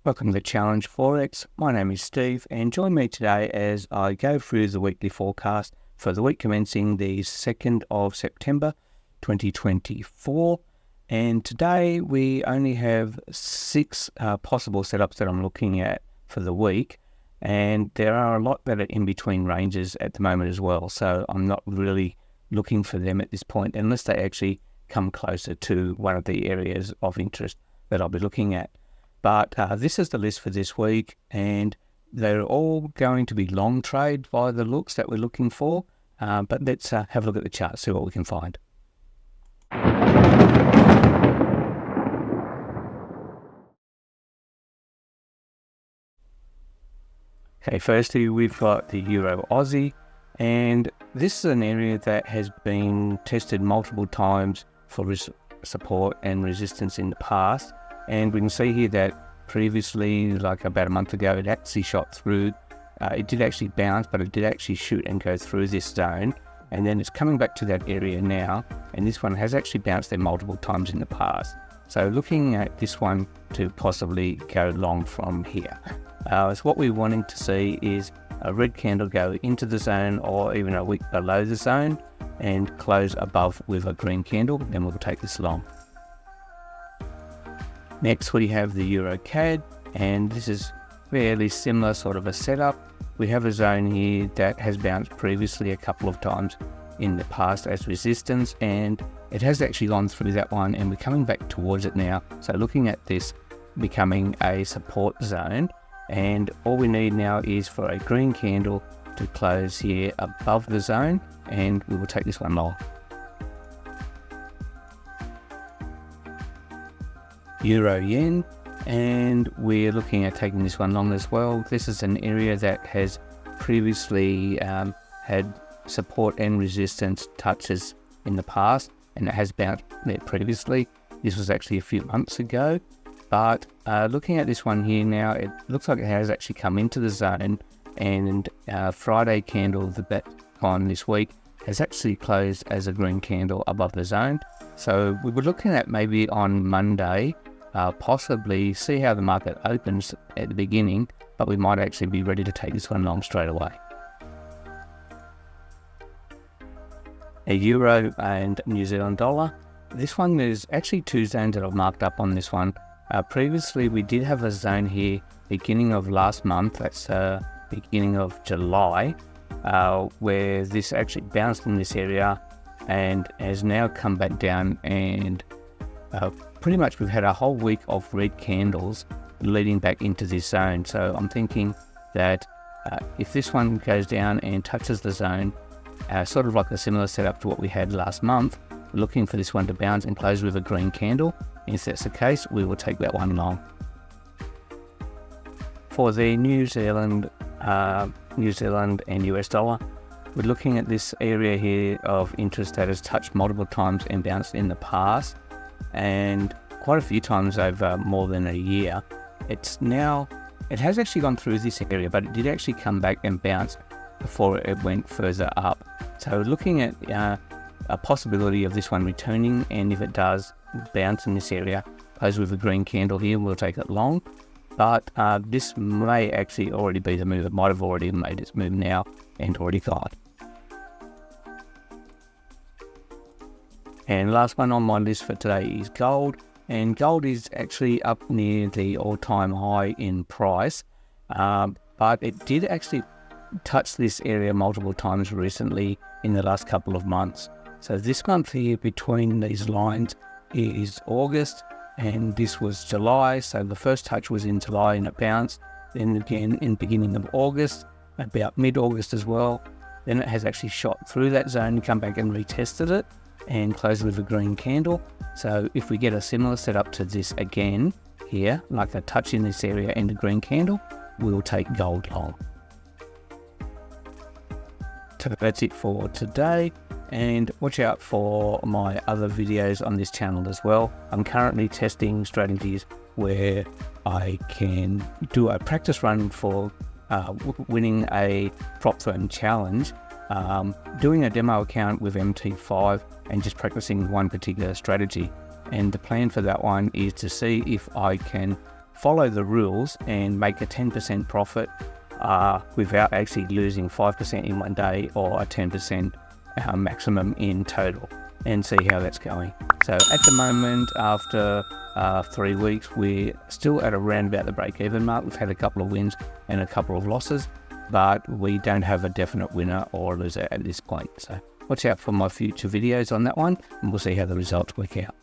Welcome to Challenge Forex. My name is Steve, and join me today as I go through the weekly forecast for the week commencing the 2nd of September 2024. And today we only have 6 possible setups that I'm looking at for the week, and there are a lot that are in between ranges at the moment as well. So I'm not really looking for them at this point unless they actually come closer to one of the areas of interest that I'll be looking at. But this is the list for this week, and they're all going to be long trade by the looks that we're looking for. But let's have a look at the chart, see what we can find. Okay, firstly, we've got the Euro Aussie, and this is an area that has been tested multiple times for support and resistance in the past. And we can see here that previously, like about a month ago, it actually shot through. It did actually bounce, but it did actually shoot and go through this zone. And then it's coming back to that area now. And this one has actually bounced there multiple times in the past. So looking at this one to possibly go long from here. So what we're wanting to see is a red candle go into the zone or even a wick below the zone and close above with a green candle. Then we'll take this long. Next we have the Euro CAD, and this is fairly similar sort of a setup. We have a zone here that has bounced previously a couple of times in the past as resistance, and it has actually gone through that one, and we're coming back towards it now. So looking at this becoming a support zone, and all we need now is for a green candle to close here above the zone, and we will take this one long. Euro Yen, and we're looking at taking this one long as well. This is an area that has previously had support and resistance touches in the past, and it has bounced there previously. This was actually a few months ago, but looking at this one here now, it looks like it has actually come into the zone, and Friday candle that on this week has actually closed as a green candle above the zone. So we were looking at maybe on Monday, possibly see how the market opens at the beginning, but we might actually be ready to take this one long straight away. A Euro and New Zealand dollar. This one, there's actually 2 zones that I've marked up on this one. Previously we did have a zone here beginning of last month, that's beginning of July, where this actually bounced in this area and has now come back down, and pretty much we've had a whole week of red candles leading back into this zone. So I'm thinking that if this one goes down and touches the zone, sort of like a similar setup to what we had last month, we're looking for this one to bounce and close with a green candle. If that's the case, we will take that one long. For the New Zealand and US dollar, we're looking at this area here of interest that has touched multiple times and bounced in the past, and quite a few times over more than a year. It has actually gone through this area, but it did actually come back and bounce before it went further up. So looking at a possibility of this one returning, and if it does bounce in this area, close with a green candle here, we'll take it long. But this may actually already be the move. It might have already made its move now and already gone. And last one on my list for today is gold. And gold is actually up near the all-time high in price. But it did actually touch this area multiple times recently in the last couple of months. So this month here between these lines is August, and this was July. So the first touch was in July and it bounced. Then again in beginning of August, about mid-August as well. Then it has actually shot through that zone and come back and retested it and closed with a green candle. So if we get a similar setup to this again here, like a touch in this area and a green candle, we'll take gold long. So that's it for today, and watch out for my other videos on this channel as well. I'm currently testing strategies where I can do a practice run for winning a prop firm challenge, doing a demo account with MT5 and just practicing one particular strategy. And the plan for that one is to see if I can follow the rules and make a 10% profit without actually losing 5% in one day or a 10% maximum in total, and see how that's going. So at the moment, after 3 weeks, we're still at around about the break-even mark. We've had a couple of wins and a couple of losses, but we don't have a definite winner or loser at this point. So watch out for my future videos on that one, and we'll see how the results work out.